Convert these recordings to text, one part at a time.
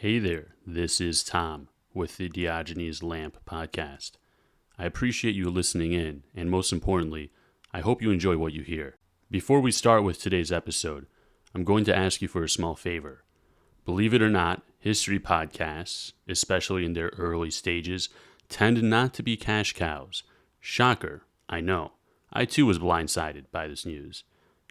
Hey there, this is Tom with the Diogenes Lamp podcast. I appreciate you listening in, and most importantly, I hope you enjoy what you hear. Before we start with today's episode, I'm going to ask you for a small favor. Believe it or not, history podcasts, especially in their early stages, tend not to be cash cows. Shocker, I know. I too was blindsided by this news.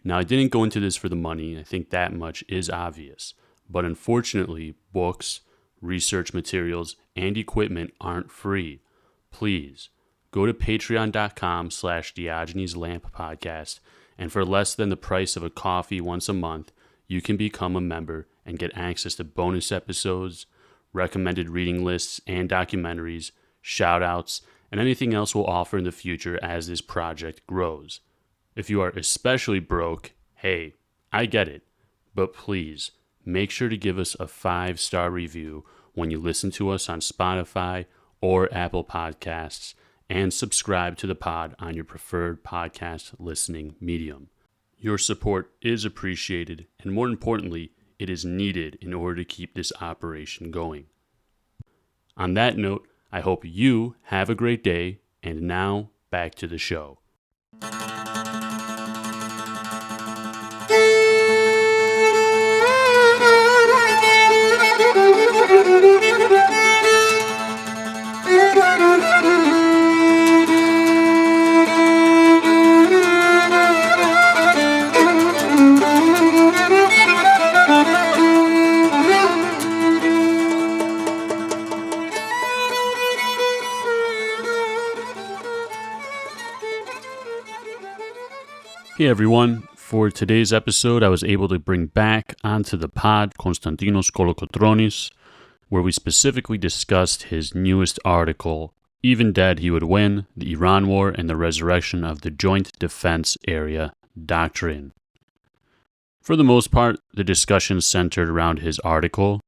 Now, I didn't go into this for the money, I think that much is obvious. But unfortunately, books, research materials, and equipment aren't free. Please, go to patreon.com/Diogenes Lamp Podcast, and for less than the price of a coffee once a month, you can become a member and get access to bonus episodes, recommended reading lists and documentaries, shout-outs, and anything else we'll offer in the future as this project grows. If you are especially broke, hey, I get it, but please, make sure to give us a 5-star review when you listen to us on Spotify or Apple Podcasts, and subscribe to the pod on your preferred podcast listening medium. Your support is appreciated, and more importantly, it is needed in order to keep this operation going. On that note, I hope you have a great day, and now back to the show. Hey everyone, for today's episode I was able to bring back onto the pod Konstantinos Kolokotronis, where we specifically discussed his newest article, Even Dead He Would Win, the Iran War and the Resurrection of the Joint Defense Area Doctrine. For the most part, the discussion centered around his article,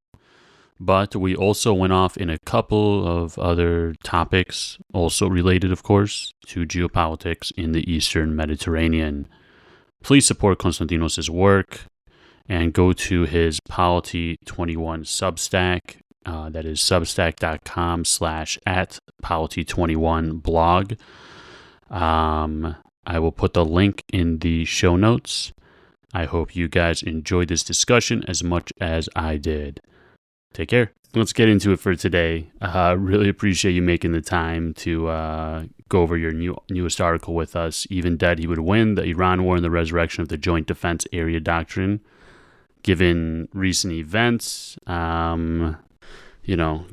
but we also went off in a couple of other topics, also related, of course, to geopolitics in the Eastern Mediterranean. Please support Konstantinos' work and go to his Polity21 Substack. That is substack.com/@Polity21 blog. I will put the link in the show notes. I hope you guys enjoyed this discussion as much as I did. Take care. Let's get into it for today. Really appreciate you making the time to go over your newest article with us. Even Dead He Would Win, the Iran War and the Resurrection of the Joint Defense Area Doctrine. Given recent events,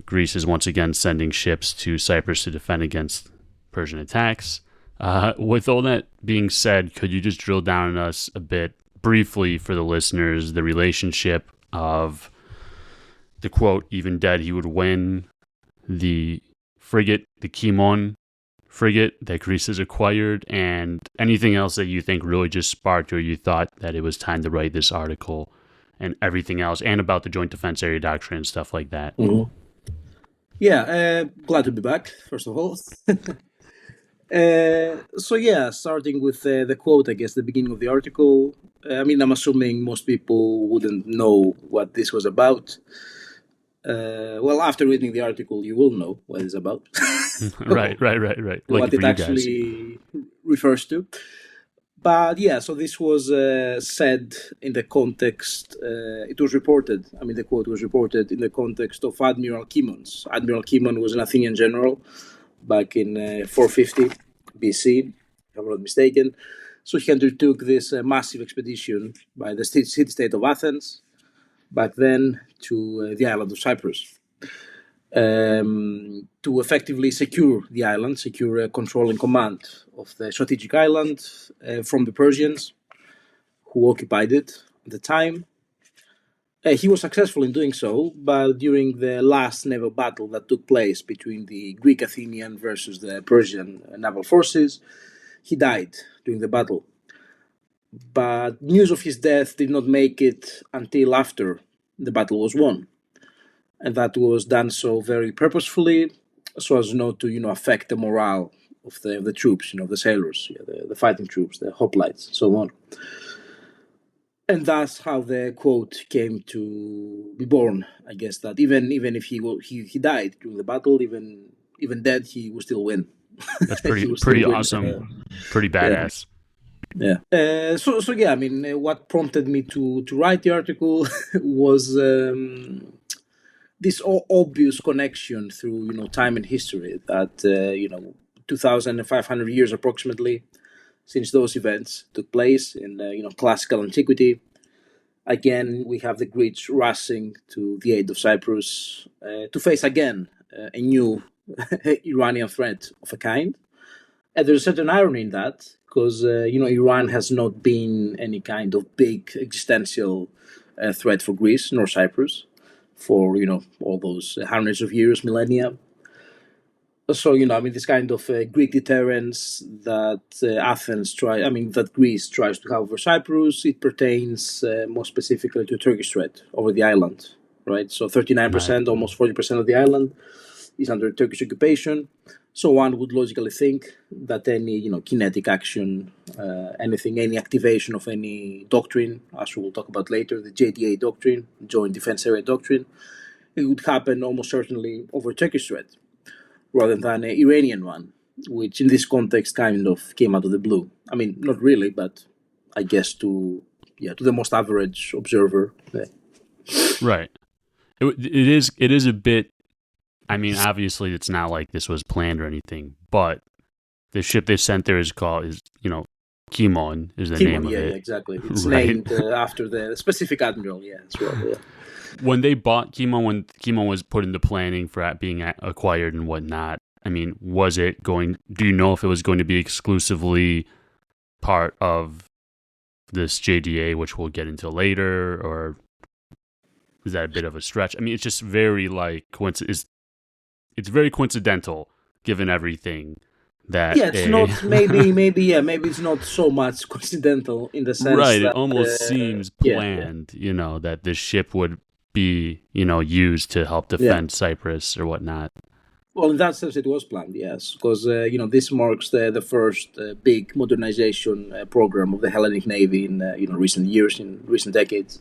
Greece is once again sending ships to Cyprus to defend against Persian attacks. With all that being said, could you just drill down on us a bit briefly for the listeners, the relationship of the quote, even dead he would win, the frigate, the Kimon frigate that Greece has acquired, and anything else that you think really just sparked or you thought that it was time to write this article, and everything else, and about the Joint Defense Area Doctrine and stuff like that. Mm-hmm. Yeah, glad to be back, first of all. Starting with the quote, I guess, the beginning of the article. I'm assuming most people wouldn't know what this was about. After reading the article, you will know what it's about. Right. Like what it actually refers to. But yeah, so this was said in the context, it was reported, the quote was reported in the context of Admiral Kimon. Admiral Kimon was an Athenian general back in 450 BC, if I'm not mistaken. So he undertook this massive expedition by the city-state of Athens, back then to the island of Cyprus, to effectively secure the island, secure control and command of the strategic island from the Persians who occupied it at the time. He was successful in doing so, but during the last naval battle that took place between the Greek Athenian versus the Persian naval forces, he died during the battle. But news of his death did not make it until after the battle was won. And that was done so very purposefully, so as not to, affect the morale of the troops, the sailors, the fighting troops, the hoplites, so on. And that's how the quote came to be born. I guess that even if he died during the battle, even dead, he would still win. That's He would pretty still win. awesome, pretty Yeah. badass. Yeah. So yeah, I mean, what prompted me to write the article was this obvious connection through time and history that 2,500 years approximately since those events took place in classical antiquity. Again, we have the Greeks rushing to the aid of Cyprus to face again a new Iranian threat of a kind. And there's a certain irony in that because Iran has not been any kind of big existential threat for Greece nor Cyprus for all those hundreds of years, millennia. So this kind of Greek deterrence that that Greece tries to have over Cyprus, it pertains more specifically to a Turkish threat over the island, right? So 39%, almost 40% of the island is under Turkish occupation. So one would logically think that any kinetic action, any activation of any doctrine, as we will talk about later, the JDA doctrine, Joint Defense Area Doctrine, it would happen almost certainly over Turkish threat, rather than an Iranian one, which in this context kind of came out of the blue. I mean, not really, but I guess to the most average observer. Right. It is a bit. I mean, obviously, it's not like this was planned or anything, but the ship they sent there is Kimon is the name of it. Yeah, exactly. It's Right. named after the specific admiral. Yeah, as well. Yeah. When they bought Kimon, when Kimon was put into planning for being acquired and whatnot, I mean, was it going? Do you know if it was going to be exclusively part of this JDA, which we'll get into later, or is that a bit of a stretch? I mean, it's just very it's very coincidental given everything that. Yeah, it's not maybe it's not so much coincidental in the sense right. that It almost seems planned, that this ship would be used to help defend Cyprus or whatnot. Well, in that sense, it was planned, yes, because this marks the first big modernization program of the Hellenic Navy in recent years, in recent decades.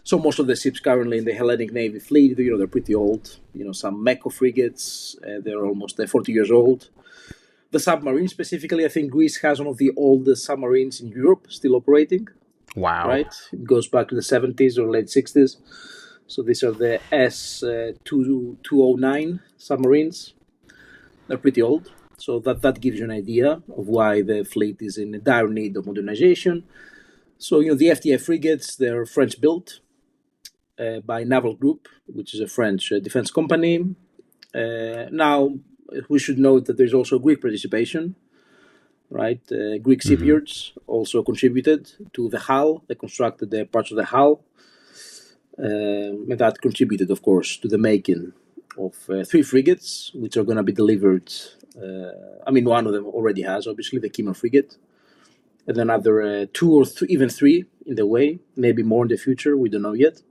So most of the ships currently in the Hellenic Navy fleet, they're pretty old. Some Meko frigates, they're almost 40 years old. The submarines specifically, I think Greece has one of the oldest submarines in Europe still operating. Wow. Right? It goes back to the 70s or late 60s. So these are the S209 submarines. They're pretty old. So that gives you an idea of why the fleet is in dire need of modernization. So, the FTA frigates, they're French-built by Naval Group, which is a French defense company. Now, we should note that there's also Greek participation, right? Greek shipyards also contributed to the hull. They constructed the parts of the hull. And that contributed, of course, to the making of 3 frigates, which are going to be delivered. One of them already has, obviously, the Kimon frigate. And another 2 or even 3 in the way, maybe more in the future, we don't know yet.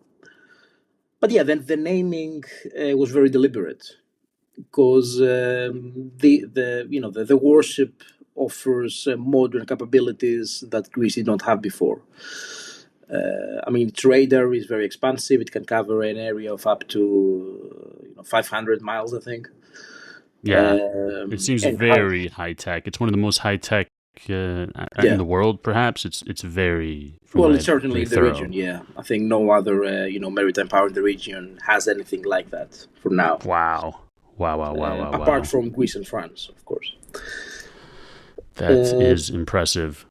But yeah, then the naming was very deliberate, because the warship offers modern capabilities that Greece did not have before. Its radar is very expansive. It can cover an area of up to 500 miles, I think. Yeah, it seems very high tech. It's one of the most high tech in the world, perhaps. It's very it's certainly in the region. Yeah, I think no other maritime power in the region has anything like that for now. Wow. Apart from Greece and France, of course. That is impressive.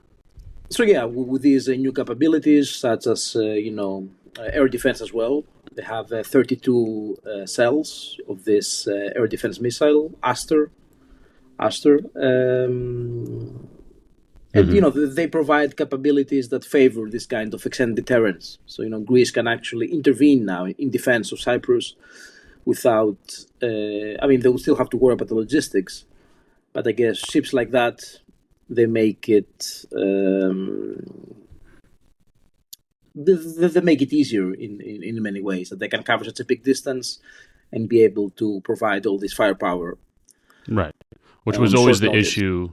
So yeah, with these new capabilities, such as air defense as well, they have 32 cells of this air defense missile, Aster. And they provide capabilities that favor this kind of extended deterrence. So Greece can actually intervene now in defense of Cyprus without. They will still have to worry about the logistics, but I guess ships like that, they make it. They make it easier in many ways, that they can cover such a big distance and be able to provide all this firepower. Right, which was always the issue.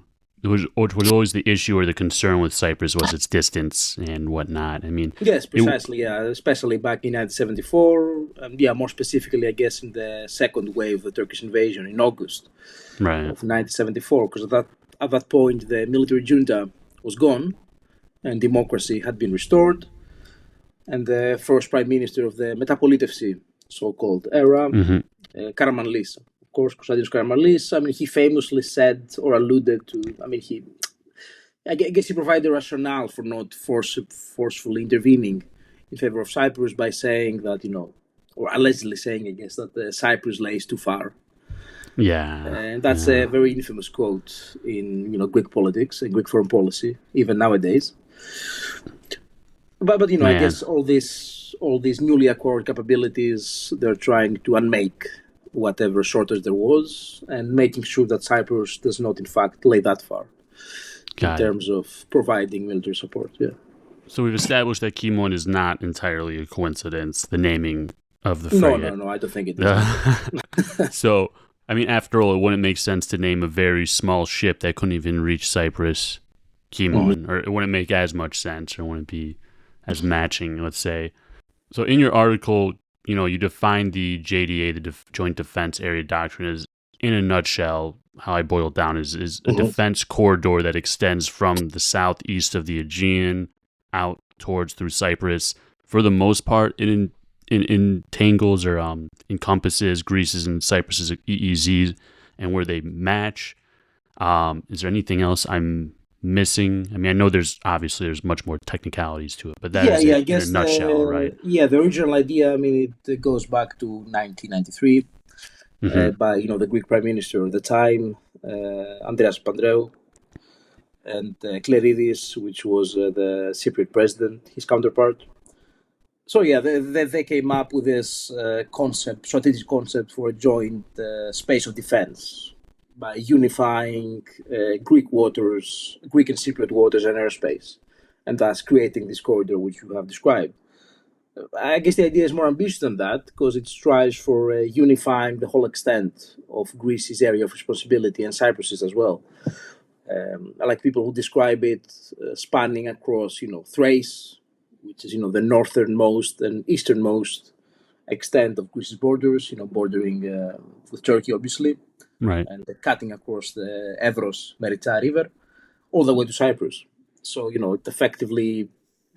which was always the issue or the concern with Cyprus was its distance and whatnot. I mean, Yes, precisely. Especially back in 1974. More specifically, I guess, in the second wave of the Turkish invasion in August right. of 1974, because at that point the military junta was gone and democracy had been restored, and the first prime minister of the Metapolitevsi so-called era, Karamanlis, of course, Konstantinos Karamanlis. I mean, he famously said or alluded to. I guess he provided a rationale for not forcefully intervening in favor of Cyprus by saying that, or allegedly saying, I guess, that Cyprus lays too far. Yeah. And that's a very infamous quote in, Greek politics and Greek foreign policy, even nowadays. But I guess all these newly acquired capabilities, they're trying to unmake whatever shortage there was and making sure that Cyprus does not, in fact, lay that far. In terms of providing military support, yeah. So we've established that Kimon is not entirely a coincidence, the naming of the frigate. No, I don't think it is. So, I mean, after all, it wouldn't make sense to name a very small ship that couldn't even reach Cyprus Kimon, or it wouldn't make as much sense, or it wouldn't be as matching, let's say. So in your article, you define the JDA, the Joint Defense Area Doctrine, as, in a nutshell, how I boil it down is a defense corridor that extends from the southeast of the Aegean out through Cyprus. For the most part, it entangles or encompasses Greece's and Cyprus's EEZs and where they match. Is there anything else I'm missing? I mean, I know there's much more technicalities to it, but that is I guess in a nutshell, right? Yeah, the original idea, I mean, it goes back to 1993. By the Greek Prime Minister at the time, Andreas Papandreou, and Kleridis, which was the Cypriot president, his counterpart. So they came up with this strategic concept for a joint space of defense by unifying Greek and Cypriot waters and airspace, and thus creating this corridor which you have described. I guess the idea is more ambitious than that, because it strives for unifying the whole extent of Greece's area of responsibility and Cyprus's as well. I like people who describe it spanning across, Thrace, which is, the northernmost and easternmost extent of Greece's borders, bordering with Turkey, obviously, right, and cutting across the Evros Meritza River all the way to Cyprus. So, it effectively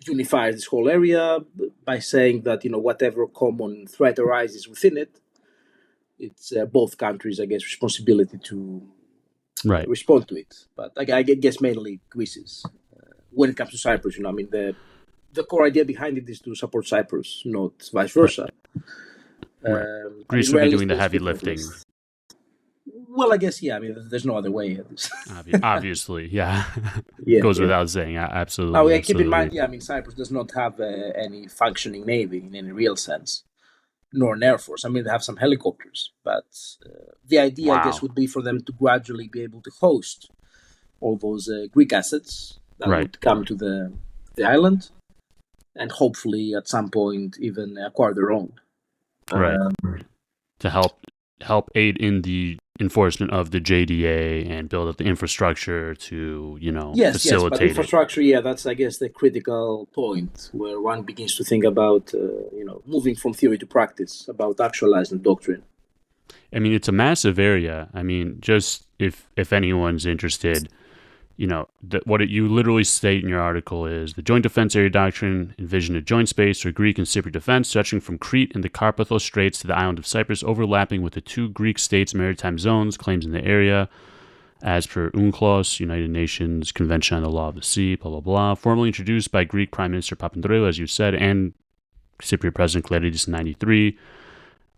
unifies this whole area by saying that, whatever common threat arises within it, it's both countries, I guess, responsibility to respond to it. But I guess mainly Greece's. When it comes to Cyprus, I mean, the core idea behind it is to support Cyprus, not vice versa. Right. Greece would be doing the heavy lifting. Well, I guess, I mean, there's no other way. Obviously, yeah. Goes without saying, absolutely. Now, keep in mind, I mean, Cyprus does not have any functioning navy in any real sense, nor an air force. I mean, they have some helicopters, but the idea, I guess, would be for them to gradually be able to host all those Greek assets that would come to the island, and hopefully, at some point, even acquire their own. To help aid in the enforcement of the JDA and build up the infrastructure to, facilitate Yes, but infrastructure, that's, I guess, the critical point where one begins to think about, moving from theory to practice, about actualizing the doctrine. I mean, it's a massive area. I mean, just if anyone's interested, what you literally state in your article is the Joint Defense Area Doctrine envisioned a joint space for Greek and Cypriot defense stretching from Crete and the Carpathos Straits to the island of Cyprus, overlapping with the two Greek states' maritime zones, claims in the area, as per UNCLOS, United Nations Convention on the Law of the Sea, blah, blah, blah, formally introduced by Greek Prime Minister Papandreou, as you said, and Cypriot President Kleridis in 1993.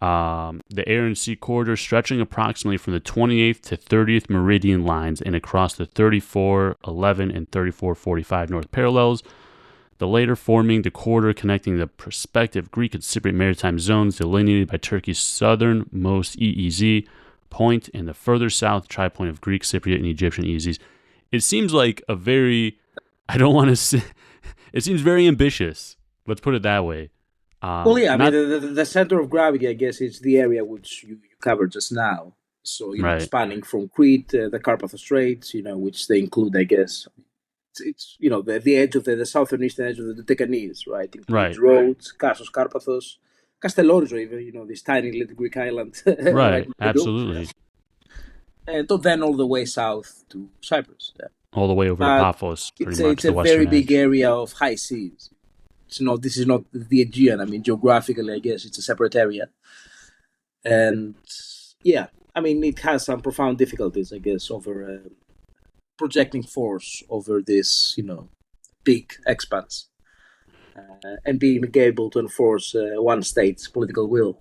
The air and sea corridor stretching approximately from the 28th to 30th meridian lines and across the 3411 and 3445 north parallels, the later forming the corridor connecting the prospective Greek and Cypriot maritime zones delineated by Turkey's southernmost EEZ point and the further south tri-point of Greek, Cypriot, and Egyptian EEZs. It seems like it seems very ambitious. Let's put it that way. The center of gravity, I guess, is the area which you covered just now. So, Right. spanning from Crete, the Carpathos Straits, which they include, I guess, it's the edge of the southern eastern edge of the Deccanese, right? Includes Right. Rhodes, Kassos, Karpathos, Castellorizo, even, this tiny little Greek island right Right. in the middle, Absolutely. and then all the way south to Cyprus. Yeah. All the way over to But Paphos, pretty it's much a the very western big edge. area of high seas. This is not the Aegean. I mean, geographically, I guess it's a separate area, and yeah, I mean, it has some profound difficulties, I guess, over projecting force over this, big expanse, and being able to enforce one state's political will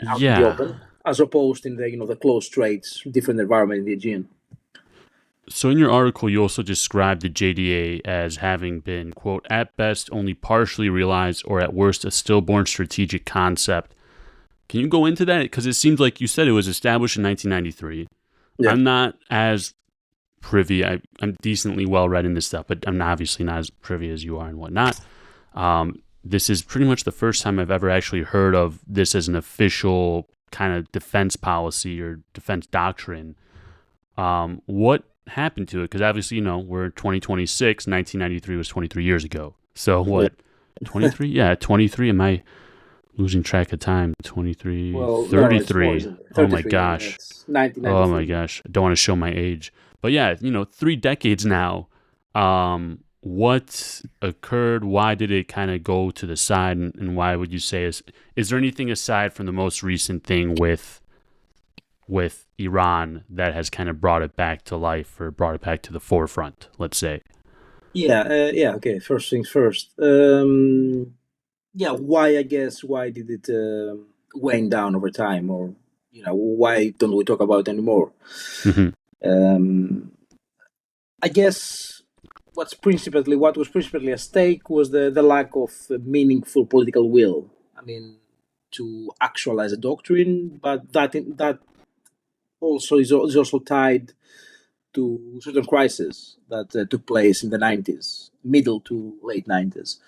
out in the Yeah. open, as opposed in the closed straits, different environment in the Aegean. So in your article, you also described the JDA as having been, quote, at best only partially realized or at worst a stillborn strategic concept. Can you go into that? Because it seems like you said it was established in 1993. Yeah. I'm not as privy. I'm decently well read in this stuff, but I'm obviously not as privy as you are and whatnot. This is pretty much the first time I've ever actually heard of this as an official kind of defense policy or defense doctrine. What happened to it? Because obviously, we're 2026. 1993 was 23 years ago. So what? 23? Yeah, 23. Am I losing track of time? 23, Well, 33. No, it's more, 33. Oh my gosh. It's 1993. Oh my gosh. I don't want to show my age. But yeah, 3 decades now. What occurred? Why did it kind of go to the side? And why would you say is there anything aside from the most recent thing with Iran that has kind of brought it back to life or brought it back to the forefront, let's say? Yeah, okay. First things first. Why did it wane down over time, or why don't we talk about it anymore? Mm-hmm. I guess what was principally at stake was the lack of meaningful political will. I mean, to actualize a doctrine, but that also is also tied to certain crises that took place in the 90s, middle to late 90s.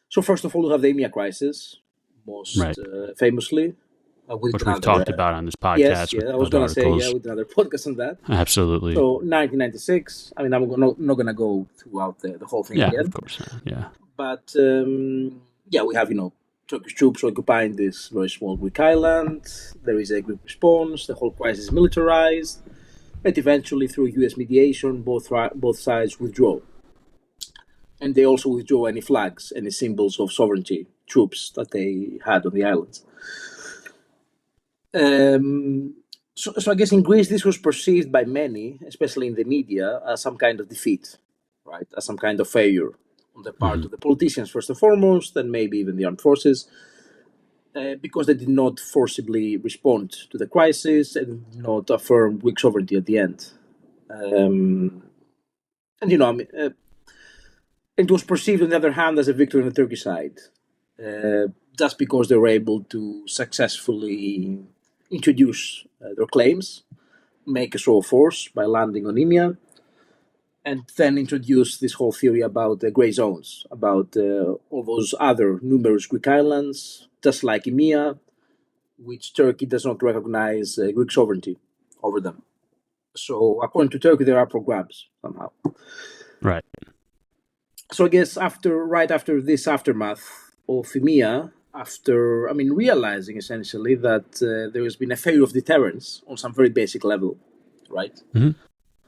So first of all, we have the EMEA crisis, most Right. famously. Which we've talked about on this podcast. Yes, with I was going to say, with another podcast on that. Absolutely. So 1996, I mean, I'm not going to go throughout the whole thing again. Yeah, of course. Yeah. But, we have, Turkish troops occupying this very small Greek island. There is a Greek response. The whole crisis is militarized. But eventually, through U.S. mediation, both sides withdraw. And they also withdraw any flags, any symbols of sovereignty, troops that they had on the islands. So I guess in Greece, this was perceived by many, especially in the media, as some kind of defeat, right? As some kind of failure on the part of the politicians, first and foremost, and maybe even the armed forces, because they did not forcibly respond to the crisis and did not affirm Greek sovereignty at the end. It was perceived, on the other hand, as a victory on the Turkish side, just because they were able to successfully introduce their claims, make a show of force by landing on EMEA, and then introduce this whole theory about the grey zones, about all those other numerous Greek islands, just like EMEA, which Turkey does not recognize Greek sovereignty over them. So according to Turkey, they are up for grabs somehow. Right. So I guess right after this aftermath of EMEA, realizing essentially that there has been a failure of deterrence on some very basic level, right? Mm-hmm.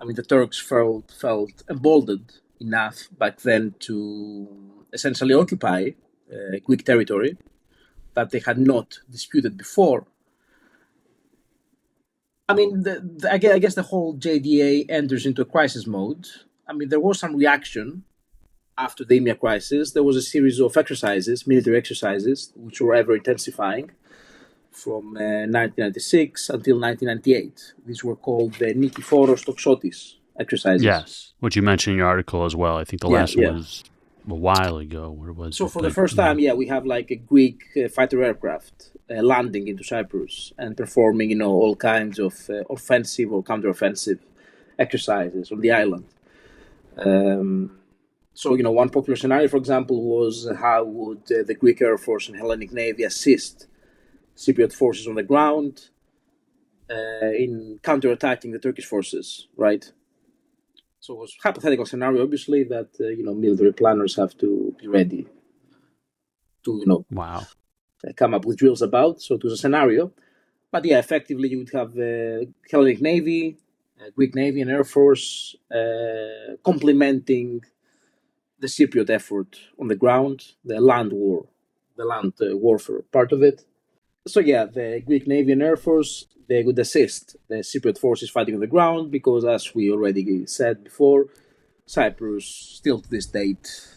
I mean, the Turks felt emboldened enough back then to essentially occupy Greek territory that they had not disputed before. I mean, I guess the whole JDA enters into a crisis mode. I mean, there was some reaction after the EMEA crisis. There was a series of military exercises, which were ever intensifying from 1996 until 1998. These were called the Nikiforos Toxotis exercises. Yes, which you mentioned in your article as well. I think the last one was a while ago. Where was so for the first time, we have like a Greek fighter aircraft landing into Cyprus and performing, all kinds of offensive or counteroffensive exercises on the island. So, one popular scenario, for example, was how would the Greek Air Force and Hellenic Navy assist Cypriot forces on the ground? in counterattacking the Turkish forces, right? So it was a hypothetical scenario, obviously, that military planners have to be ready to Wow. come up with drills about. So it was a scenario, but yeah, effectively you would have Hellenic Navy, Greek Navy, and Air Force complementing the Cypriot effort on the ground, the land warfare part of it. So yeah, the Greek Navy and Air Force, they would assist the Cypriot forces fighting on the ground because, as we already said before, Cyprus still to this date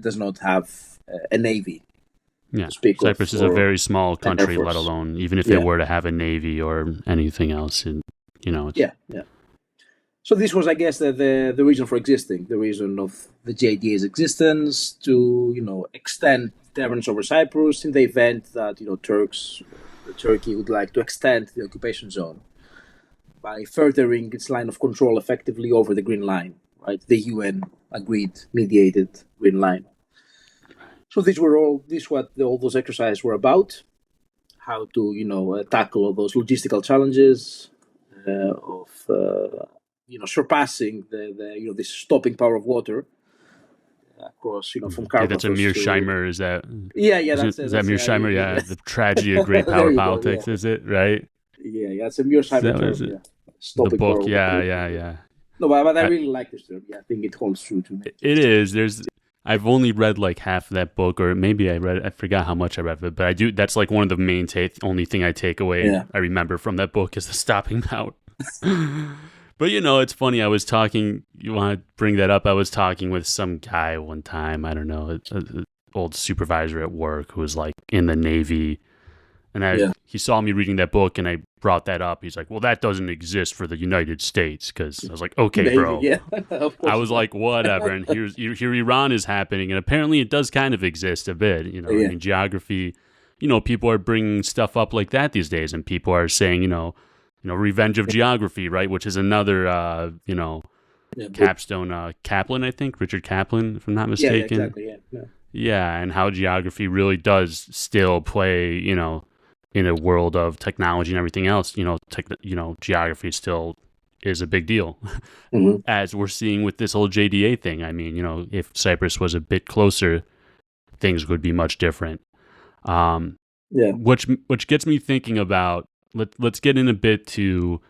does not have a navy Yeah. to speak of. Cyprus is a very small an Air country, let Force. alone even if they were to have a navy or anything else. And, it's, Yeah. So this was, I guess, the reason for existing, the reason of the JDA's existence to, extend deterrence over Cyprus in the event that, Turkey would like to extend the occupation zone by furthering its line of control effectively over the Green Line, right? The UN agreed, mediated Green Line. So all those exercises were about, how to, tackle all those logistical challenges of surpassing the this stopping power of water across from Karpathos. That's a Mearsheimer. Is that? Yeah, is that Mearsheimer? Yeah, the tragedy of great power politics. Is it right? Yeah, it's a Mearsheimer term. Yeah. The book. Yeah. No, but I really like this term. Yeah, I think it holds true to me. It is. I've only read like half of that book, or maybe I forgot how much I read of it, but I do. That's like one of the main only thing I take away. Yeah. I remember from that book is the stopping power. But it's funny. I was talking. You want to bring that up? I was talking with some guy one time. I don't know, an old supervisor at work who was like in the Navy, and he saw me reading that book, and I brought that up. He's like, "Well, that doesn't exist for the United States," because I was like, "Okay, Maybe, bro." Yeah, of course. I was like, "Whatever." And here Iran is happening, and apparently it does kind of exist a bit. I mean, geography. People are bringing stuff up like that these days, and people are saying, Revenge of Geography, right? Which is another, capstone, Kaplan, I think, Richard Kaplan, if I'm not mistaken. Yeah, exactly, Yeah, and how geography really does still play, in a world of technology and everything else, geography still is a big deal, as we're seeing with this whole JDA thing. I mean, if Cyprus was a bit closer, things would be much different. Which gets me thinking about, let's get in a bit to,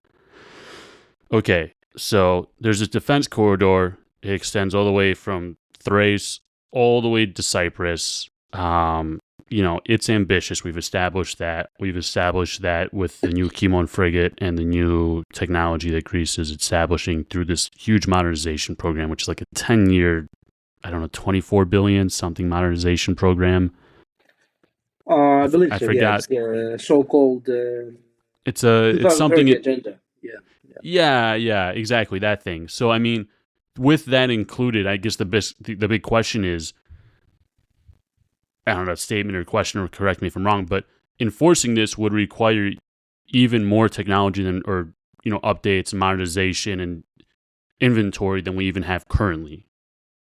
okay, so there's this defense corridor. It extends all the way from Thrace all the way to Cyprus. It's ambitious. We've established that. We've established that with the new Kimon frigate and the new technology that Greece is establishing through this huge modernization program, which is like a 10-year, 24 billion something modernization program. I believe I so. forgot. Yeah, so-called. It's something. Agenda. Yeah, exactly that thing. So I mean, with that included, I guess the big question is, I don't know, statement or question, or correct me if I'm wrong, but enforcing this would require even more technology updates, modernization, and inventory than we even have currently.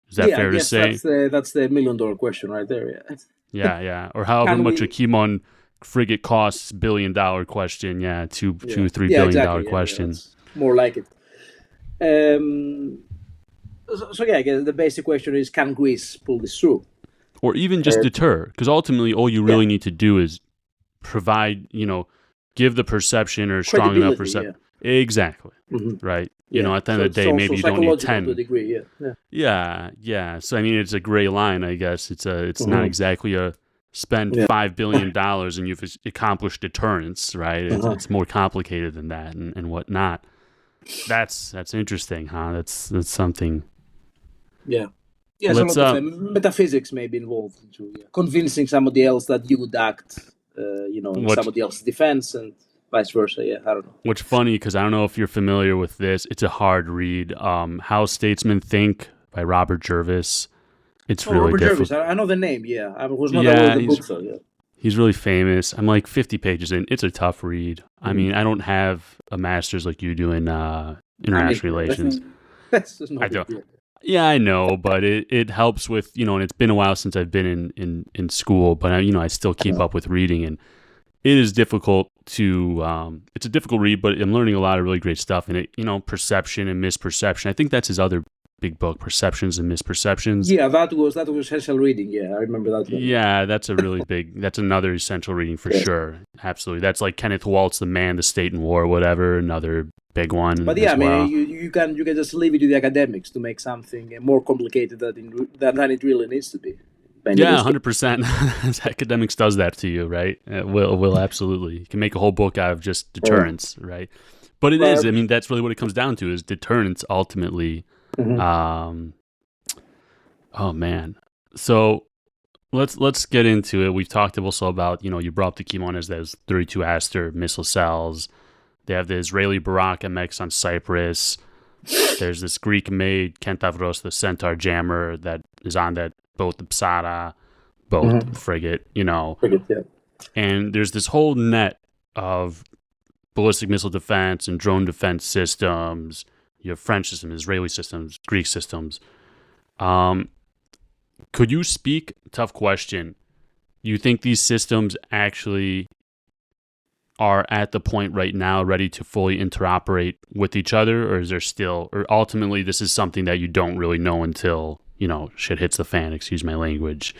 Is that fair to say? That's the $1 million question right there. Yeah. Yeah. Or however much a Kimon frigate costs, $1 billion question. Yeah, $3 billion question. More like it. So I guess the basic question is: can Greece pull this through? Or even just deter, because ultimately all you really need to do is provide, give the perception or strong enough perception. Yeah. Exactly. Right. At the end of the day, maybe you don't need 10. To a degree, Yeah. So I mean, it's a gray line, I guess. It's not exactly a spend $5 billion and you've accomplished deterrence, right? It's more complicated than that and whatnot. That's interesting, huh? That's something. Yeah. Yeah, a lot of metaphysics may be involved into convincing somebody else that you would act, in somebody else's defense, and vice versa. Yeah, I don't know. Which funny, because I don't know if you're familiar with this. It's a hard read. How Statesmen Think by Robert Jervis. It's really Robert difficult. Jervis. I know the name. Yeah, I was not aware of the book though. Yeah. He's really famous. I'm like 50 pages in. It's a tough read. I mean, I don't have a master's like you do in international relations. I don't. Yeah, I know, but it helps with, and it's been a while since I've been in school, but I still keep up with reading, and it is difficult to it's a difficult read, but I'm learning a lot of really great stuff in it. Perception and misperception. I think that's his other big book, Perceptions and Misperceptions. Yeah, that was essential reading. Yeah, I remember that one. Yeah, that's a really big. That's another essential reading for sure. Absolutely, that's like Kenneth Walt's The Man, the State, and War, whatever. Another big one. But yeah, I mean, you can just leave it to the academics to make something more complicated than it really needs to be. Yeah, 100%. Academics does that to you, right? Will absolutely. You can make a whole book out of just deterrence, right? But it is. I mean, that's really what it comes down to is deterrence ultimately. Oh man. So let's get into it. We've talked also about, you brought up the key one as those 32 Aster missile cells. They have the Israeli Barak MX on Cyprus. There's this Greek-made Kentavros, the Centaur jammer that is on that boat, the Psara boat, frigate, Frigate, yeah. And there's this whole net of ballistic missile defense and drone defense systems. You have French systems, Israeli systems, Greek systems. Could you speak, tough question, you think these systems actually are at the point right now ready to fully interoperate with each other, or is there still, or ultimately this is something that you don't really know until, shit hits the fan, excuse my language.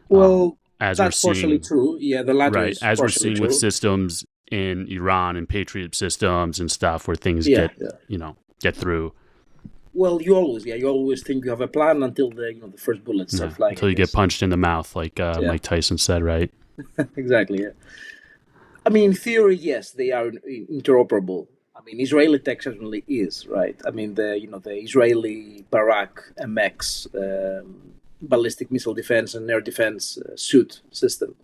Well, as that's partially true. Yeah, the latter is as we're seeing true. with systems in Iran and Patriot systems and stuff where things get through. Well, you always think you have a plan until the first bullets start flying. Until you get punched in the mouth, like Mike Tyson said, right? Exactly. Yeah. I mean, in theory, yes, they are interoperable. I mean, Israeli tech certainly is, right? I mean, the Israeli Barak MX ballistic missile defense and air defense suit system.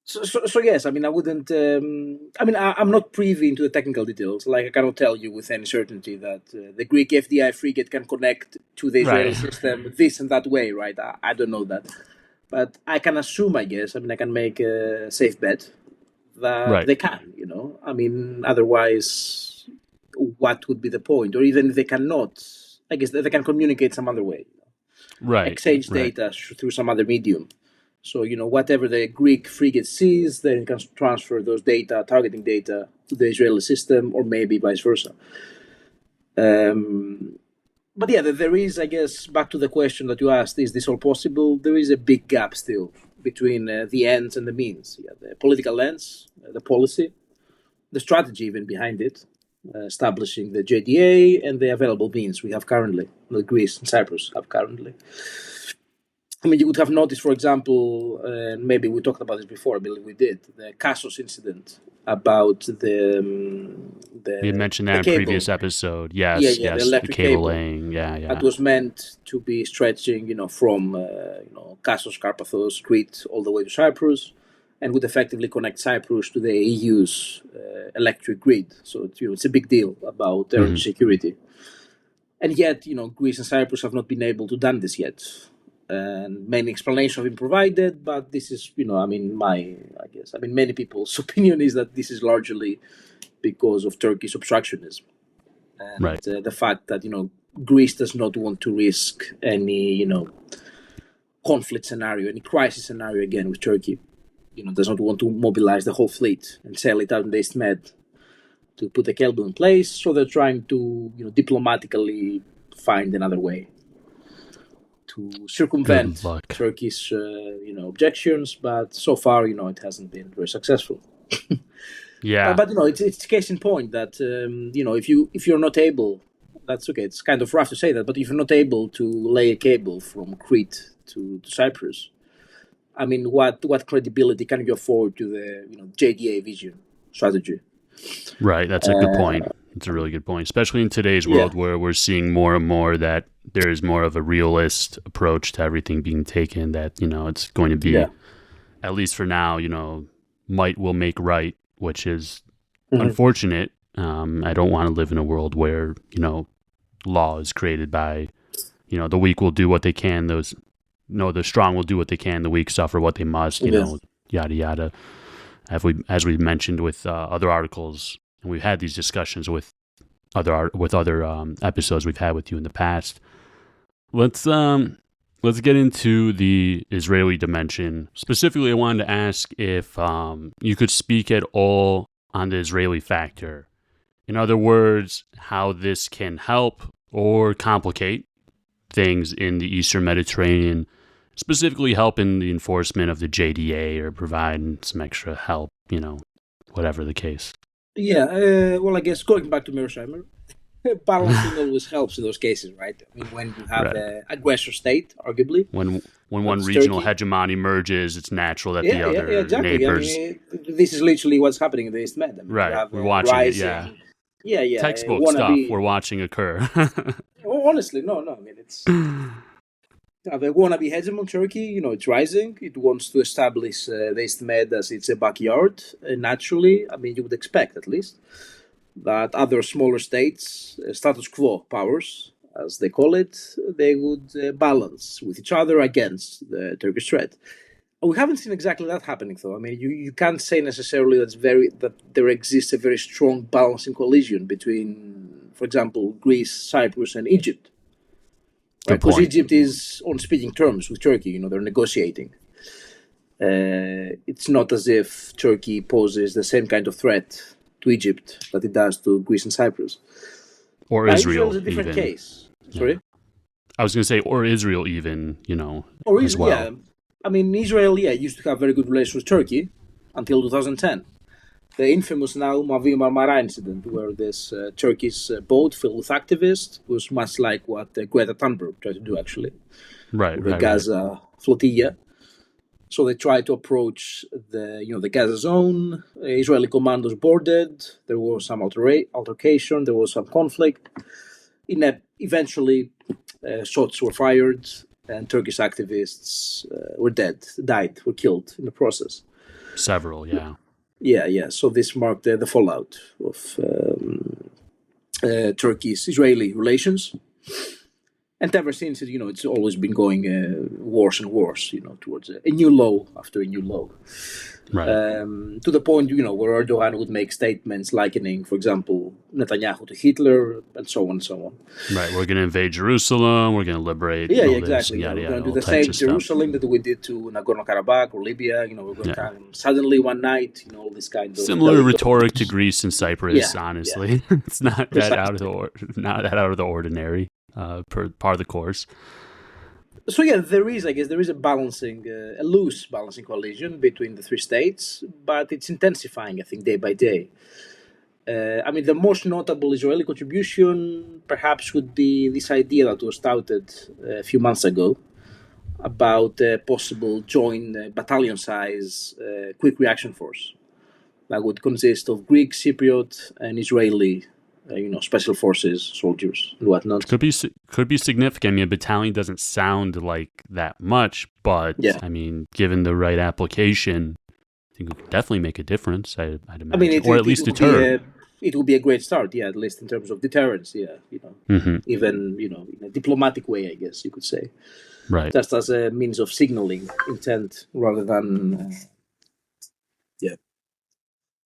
So yes, I mean, I wouldn't. I'm not privy into the technical details. Like, I cannot tell you with any certainty that the Greek FDI frigate can connect to the Israeli system this and that way, right? I don't know that, but I can assume. I guess. I mean, I can make a safe bet that they can. I mean, otherwise, what would be the point? Or even if they cannot, I guess they can communicate some other way. Right. Exchange data through some other medium. So, whatever the Greek frigate sees, then it can transfer those data, targeting data, to the Israeli system, or maybe vice versa. But yeah, there is, I guess, back to the question that you asked, is this all possible? There is a big gap still between the ends and the means. Yeah, the political ends, the policy, the strategy even behind it, establishing the JDA, and the available means we have currently, that Greece and Cyprus have currently. I mean, you would have noticed, for example, maybe we talked about this before, I believe we did, the Kassos incident about the we mentioned that in a previous episode. Yes, the cable laying. That was meant to be stretching, from Kassos, Karpathos, Crete, all the way to Cyprus, and would effectively connect Cyprus to the EU's electric grid. So it's a big deal about energy security. And yet, Greece and Cyprus have not been able to do this yet. And many explanations have been provided, but this is, many people's opinion is that this is largely because of Turkish obstructionism. And the fact that, Greece does not want to risk any, conflict scenario, any crisis scenario again with Turkey. Does not want to mobilize the whole fleet and sail it out in the East Med to put the cable in place. So they're trying to, diplomatically find another way to circumvent Turkish, objections, but so far, it hasn't been very successful. But it's case in point that if you're not able, that's okay. It's kind of rough to say that, but if you're not able to lay a cable from Crete to Cyprus, I mean, what credibility can you afford to the JDA vision strategy? Right, that's a good point. It's a really good point, especially in today's world where we're seeing more and more that there is more of a realist approach to everything being taken, that, it's going to be, at least for now, might will make right, which is unfortunate. I don't want to live in a world where, law is created by, the weak will do what they can. The strong will do what they can. The weak suffer what they must, yada, yada. As we mentioned with other articles, and we've had these discussions with other episodes we've had with you in the past. Let's let's get into the Israeli dimension. Specifically, I wanted to ask if you could speak at all on the Israeli factor. In other words, how this can help or complicate things in the Eastern Mediterranean, specifically help in the enforcement of the JDA or provide some extra help, whatever the case. Yeah, well, I guess going back to Mearsheimer, balancing always helps in those cases, right? I mean, when you have an aggressor state, arguably. When one regional hegemony merges, it's natural that the other exactly. neighbors... I mean, this is literally what's happening in the East Med. I mean, right, we're watching rising, it, textbook stuff we're watching occur. Honestly, no. I mean, it's... the wannabe hegemon Turkey, it's rising. It wants to establish the East Med as its backyard. Naturally, I mean, you would expect at least that other smaller states, status quo powers, as they call it, they would balance with each other against the Turkish threat. We haven't seen exactly that happening, though. I mean, you can't say necessarily that there exists a very strong balancing collision between, for example, Greece, Cyprus, and Egypt. Right? Because Egypt is on speaking terms with Turkey. They're negotiating. It's not as if Turkey poses the same kind of threat to Egypt that it does to Greece and Cyprus. Or Israel is a different even. Case. Sorry? I was going to say, or Israel even, as well. Yeah. I mean, Israel, used to have very good relations with Turkey until 2010. The infamous now Mavi Marmara incident, where this Turkish boat filled with activists was much like what Greta Thunberg tried to do, actually. Right. The Gaza flotilla. So they tried to approach the Gaza zone. Israeli commandos boarded. There was some altercation. There was some conflict. Eventually, shots were fired, and Turkish activists were killed in the process. Several, yeah. Yeah. So this marked the fallout of Turkish-Israeli relations. And ever since, it's always been going worse and worse, towards a new low after a new low. Right. To the point, where Erdogan would make statements likening, for example, Netanyahu to Hitler, and so on and so on. Right. We're going to invade Jerusalem. We're going to liberate. Exactly. We're going to do the same Jerusalem that we did to Nagorno-Karabakh or Libya. We're going to come suddenly one night, all this kind of... Similar rhetoric to Greece and Cyprus, honestly. Yeah. It's not that out of the ordinary. Per part of the course. So there is a loose balancing coalition between the three states, but it's intensifying, I think, day by day. The most notable Israeli contribution perhaps would be this idea that was touted a few months ago about a possible joint battalion-size quick reaction force that would consist of Greek, Cypriot, and Israeli special forces, soldiers, and whatnot. Could be significant. A battalion doesn't sound like that much, but given the right application, I think it could definitely make a difference. I'd imagine, or at least deter. It would be a great start, at least in terms of deterrence. Even in a diplomatic way, I guess you could say. Right. Just as a means of signaling intent rather than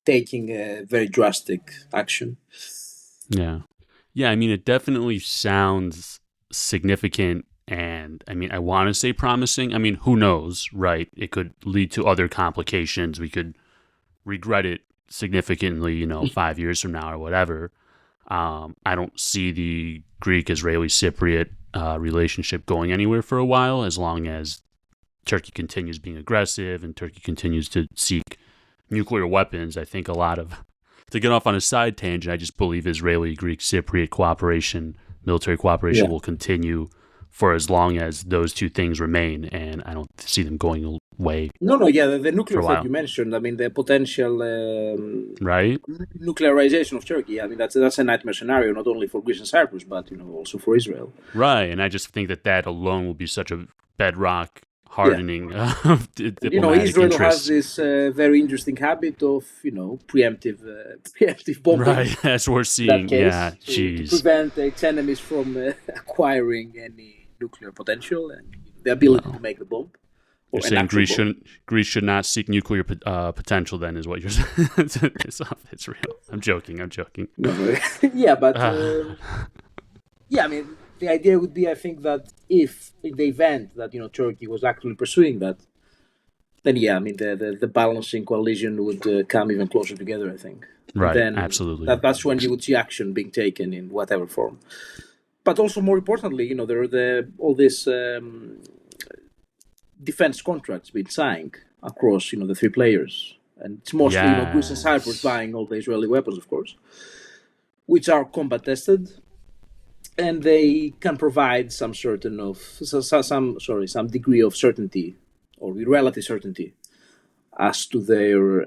taking a very drastic action. Yeah. It definitely sounds significant, and I want to say promising. Who knows, right? It could lead to other complications. We could regret it significantly, 5 years from now or whatever. I don't see the Greek-Israeli-Cypriot relationship going anywhere for a while, as long as Turkey continues being aggressive and Turkey continues to seek nuclear weapons. I think to get off on a side tangent, I just believe Israeli-Greek-Cypriot military cooperation will continue for as long as those two things remain, and I don't see them going away. The nuclear threat you mentioned, the potential right nuclearization of Turkey, that's a nightmare scenario, not only for Greece and Cyprus, but also for Israel. Right, and I just think that alone will be such a bedrock hardening of diplomatic Israel interests. has this very interesting habit of preemptive bombing. Right, as we're seeing, to prevent its enemies from acquiring any nuclear potential and the ability to make the bomb. You're saying Greece should not seek nuclear potential, then, is what you're saying? It's real. I'm joking. No, but the idea would be, I think, that if in the event that Turkey was actually pursuing that, then the balancing coalition would come even closer together, I think. And Right, then absolutely. that's when you would see action being taken in whatever form. But also, more importantly, there are all these defense contracts being signed across the three players, and it's mostly Greece and Cyprus buying all the Israeli weapons, of course, which are combat tested, and they can provide some degree of certainty or relative certainty as to their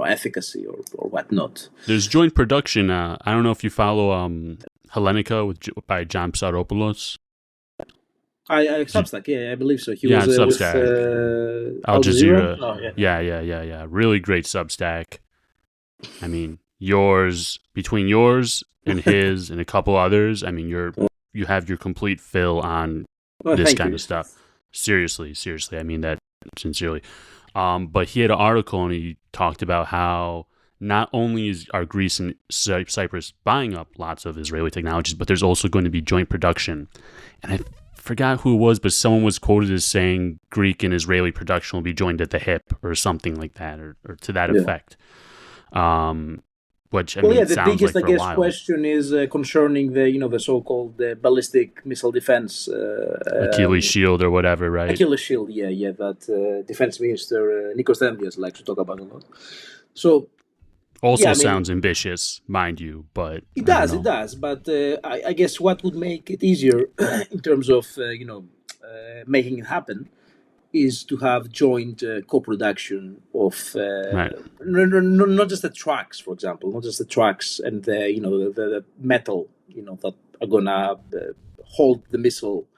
efficacy or whatnot. There's joint production. I don't know if you follow Hellenica by John Psaropoulos. Substack, yeah, I believe so. He was Substack. With Al Jazeera. Oh, Yeah. Really great Substack. I mean, between yours and his and a couple others, I mean, you have your complete fill on this kind of stuff. Seriously. I mean that sincerely. But he had an article and he talked about how not only are Greece and Cyprus buying up lots of Israeli technologies, but there's also going to be joint production. And I forgot who it was, but someone was quoted as saying Greek and Israeli production will be joined at the hip or something like that, or to that effect. Which the biggest, I guess, question is concerning the so-called ballistic missile defense, Achilles shield or whatever, right? Achilles shield, yeah. That Defense Minister Konstantinos likes to talk about a lot. So, sounds ambitious, mind you, but it does. But I guess what would make it easier in terms of making it happen is to have joint co-production of not just the trucks, for example, not just the trucks and the metal that are gonna hold the missile,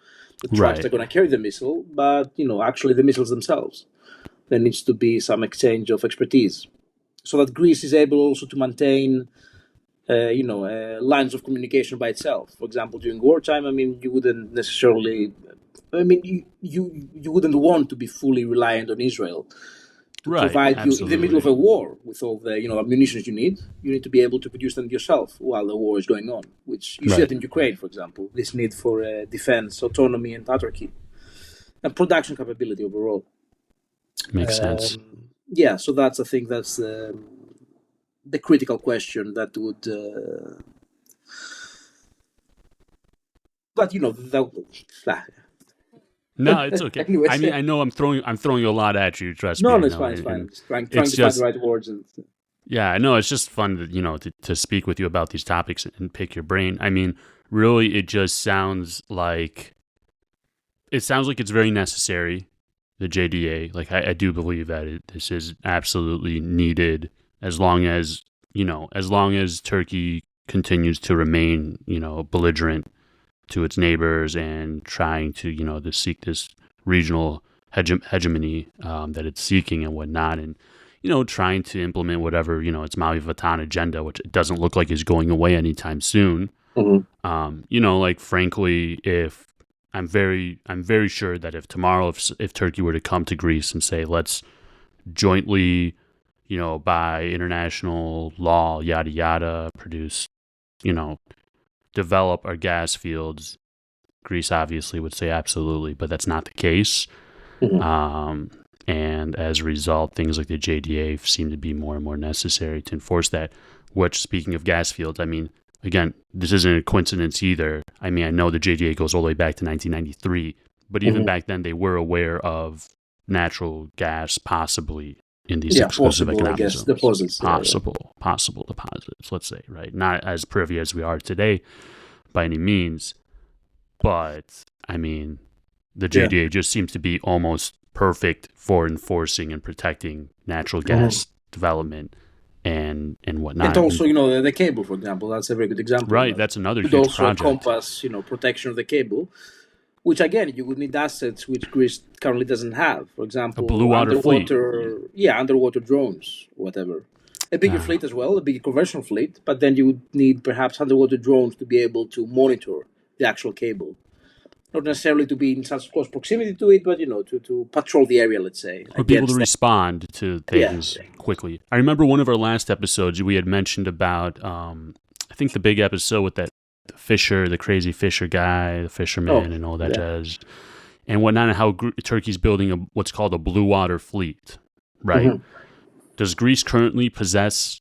the trucks that are gonna carry the missile, but actually the missiles themselves. There needs to be some exchange of expertise, so that Greece is able also to maintain lines of communication by itself. For example, during wartime, you wouldn't necessarily. You wouldn't want to be fully reliant on Israel to provide you in the middle of a war with all the ammunitions you need. You need to be able to produce them yourself while the war is going on, which you see that in Ukraine, for example. This need for defense, autonomy, and autarky, and production capability overall. Makes sense. Yeah, so that's I think that's the critical question that would. But No, it's okay. Anyways, I know I'm throwing a lot at you. Trust me. No, it's fine. It's fine. Trying to find the right words. Yeah, I know. It's just fun to speak with you about these topics and pick your brain. I mean, really, it just sounds like it's very necessary. The JDA, like I do believe that this is absolutely needed as long as Turkey continues to remain belligerent to its neighbors and trying to to seek this regional hegemony that it's seeking and whatnot, and trying to implement whatever its Mavi Vatan agenda, which it doesn't look like is going away anytime soon. Mm-hmm. Frankly, if I'm very sure that if tomorrow if Turkey were to come to Greece and say let's jointly by international law yada yada produce develop our gas fields, Greece obviously would say absolutely, but that's not the case. Mm-hmm. And as a result, things like the JDA seem to be more and more necessary to enforce that. Which, speaking of gas fields, I mean, again, this isn't a coincidence either. I mean, I know the JDA goes all the way back to 1993, but even back then they were aware of natural gas possibly in these exclusive economic zones. Deposits. Possible deposits, let's say, right? Not as privy as we are today by any means, but I mean, the JDA just seems to be almost perfect for enforcing and protecting natural gas development and whatnot. And also, the cable, for example, that's a very good example. Right, that's another huge project. It also encompass, protection of the cable, which again, you would need assets which Greece currently doesn't have. For example, a blue water fleet. Underwater drones, whatever. A bigger fleet as well, a bigger conventional fleet, but then you would need perhaps underwater drones to be able to monitor the actual cable. Not necessarily to be in such close proximity to it, but to patrol the area, let's say. Or be able to respond to things quickly. I remember one of our last episodes we had mentioned about, I think the big episode with that fisher, the crazy fisher guy, the fisherman, and all that jazz, and whatnot, and how Turkey's building what's called a blue water fleet, right? Does Greece currently possess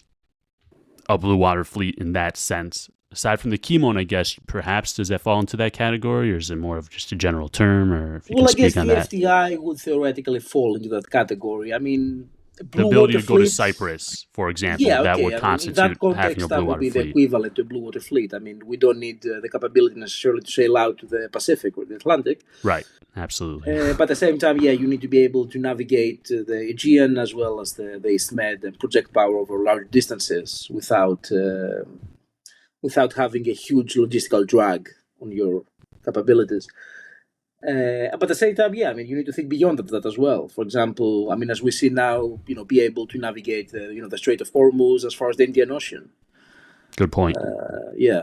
a blue water fleet in that sense? Aside from the Kimon, I guess, perhaps, does that fall into that category, or is it more of just a general term, or if you can speak on that? Well, I guess the FDI would theoretically fall into that category. I mean, the ability to go to Cyprus, for example, that would constitute in that context, having a blue that would water be the fleet. equivalent to a blue water fleet. I mean, we don't need the capability necessarily to sail out to the Pacific or the Atlantic. Right, absolutely. But at the same time, you need to be able to navigate the Aegean as well as the East Med and project power over large distances without having a huge logistical drag on your capabilities. But at the same time, I mean, you need to think beyond that as well. For example, I mean, as we see now, be able to navigate, the Strait of Hormuz as far as the Indian Ocean. Good point.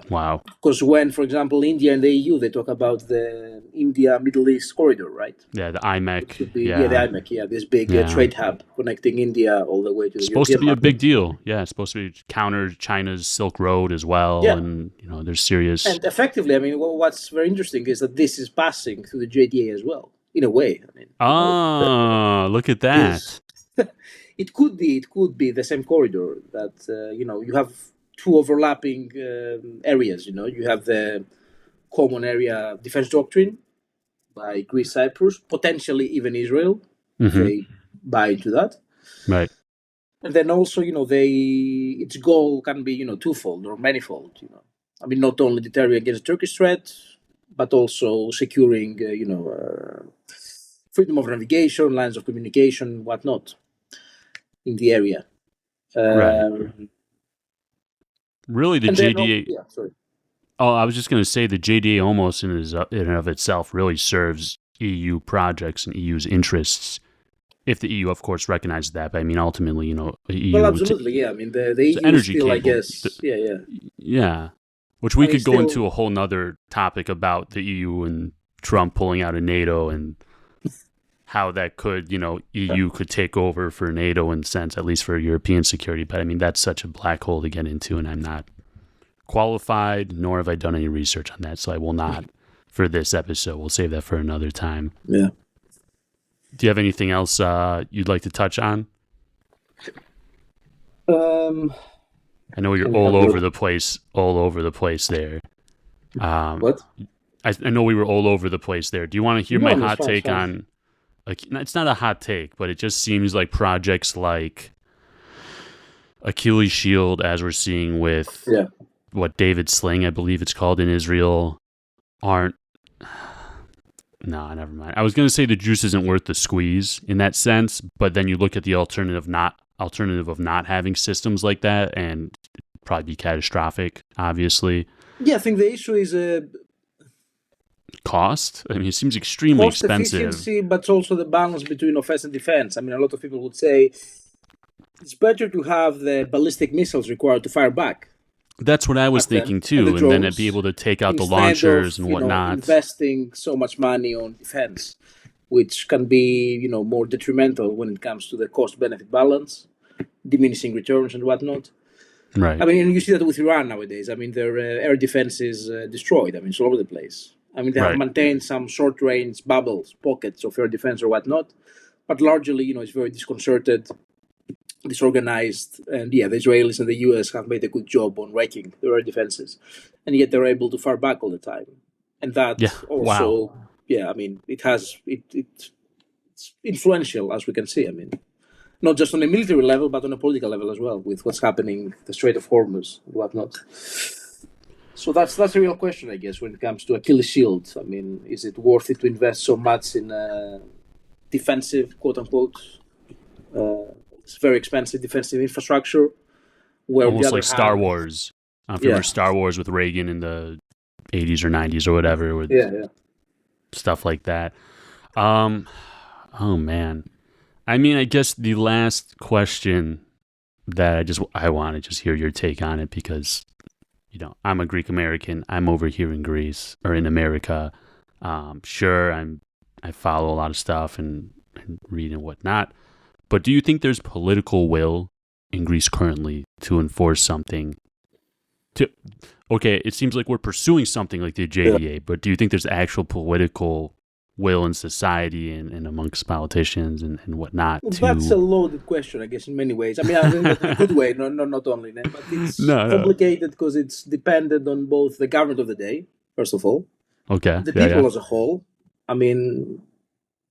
Wow. Because when, for example, India and the EU, they talk about the India-Middle East corridor, right? Yeah, the IMEC. The IMEC, this big trade hub connecting India all the way to the supposed European to be a big deal. Yeah, it's supposed to be counter China's Silk Road as well. Yeah. And, there's serious... And effectively, I mean, what's very interesting is that this is passing through the JDA as well, in a way. I mean, look at that. It could be the same corridor that, you have two overlapping areas. You have the Common Area Defense Doctrine by Greece, Cyprus, potentially even Israel, if they buy into that. Right. And then also, its goal can be, twofold or manifold. I mean, not only deterring against the Turkish threat, but also securing, freedom of navigation, lines of communication, whatnot, in the area. Right. Really, the JDA... I was just going to say the JDA almost in and of itself really serves EU projects and EU's interests, if the EU, of course, recognizes that. But I mean, ultimately, EU... Well, absolutely, I mean, the EU energy still, cable. I guess... Yeah. Which we could go into a whole nother topic about the EU and Trump pulling out of NATO and how that could, EU could take over for NATO in a sense, at least for European security. But I mean, that's such a black hole to get into, and I'm not qualified, nor have I done any research on that, so I will not for this episode. We'll save that for another time. Yeah. Do you have anything else you'd like to touch on? I know you're all over the place there. What? I know we were all over the place there. Do you want to hear my hot take on... it's not a hot take, but it just seems like projects like Achilles Shield, as we're seeing with what David Sling, I believe it's called in Israel, aren't... No, never mind. I was going to say the juice isn't worth the squeeze in that sense, but then you look at the alternative of not having systems like that, and it'd probably be catastrophic, obviously. Yeah, I think the issue is cost. I mean, it seems extremely expensive. Efficiency, but also the balance between offense and defense. I mean, a lot of people would say it's better to have the ballistic missiles required to fire back. That's what I was thinking too, and then it'd be able to take out the launchers and whatnot. Investing so much money on defense, which can be, more detrimental when it comes to the cost-benefit balance, diminishing returns and whatnot. Right. I mean, and you see that with Iran nowadays. I mean, their air defense is destroyed. I mean, it's all over the place. I mean, they have maintained some short-range bubbles, pockets of air defense or whatnot, but largely, it's very disconcerted, disorganized, and the Israelis and the US have made a good job on wrecking their air defenses, and yet they're able to fire back all the time. And that also, I mean, it's influential, as we can see. I mean, not just on a military level, but on a political level as well, with what's happening, the Strait of Hormuz and whatnot. So that's a real question, I guess, when it comes to Achilles Shield. I mean, is it worth it to invest so much in defensive, quote unquote, it's very expensive defensive infrastructure? Where almost like Star Wars. If you remember Star Wars with Reagan in the 80s or 90s or whatever, with stuff like that. Oh man. I mean, I guess the last question that I want to just hear your take on it, because I'm a Greek American. I'm over here in Greece or in America. Sure, I follow a lot of stuff and read and whatnot. But do you think there's political will in Greece currently to enforce something Okay, it seems like we're pursuing something like the JDA, but do you think there's actual political will in society and amongst politicians and whatnot Well, to... that's a loaded question, I guess, in many ways. I mean, I think that in a good way, not only, but it's No. complicated because it's dependent on both the government of the day, first of all, Okay. the people as a whole. I mean,